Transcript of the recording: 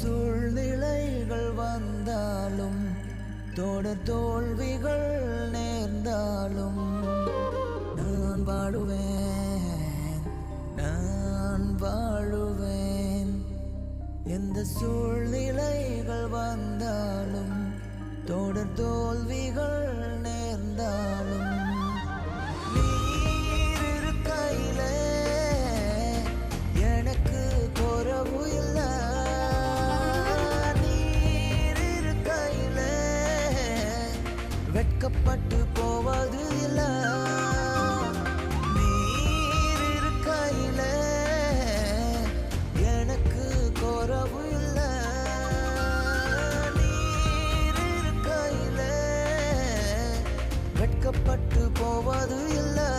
சூழ்நிலைகள் வந்தாலும் தொடர் தோல்விகள் நேர்ந்தாலும் நான் வாழுவேன், நான் வாழுவேன். எந்த சூழ்நிலைகள் வந்தாலும் தொடர் தோல்விகள் நேர்ந்தாலும் நீர் இருக்கையிலே எனக்கு குறைவு இல்லை. நீர் இருக்கையிலே வெட்கப்பட்டு போவது இல்லை. நீர் இருக்கையிலே எனக்கு குறைவு இல்லை. நீர் இருக்கையிலே வெட்கப்பட்டு போவது இல்லை.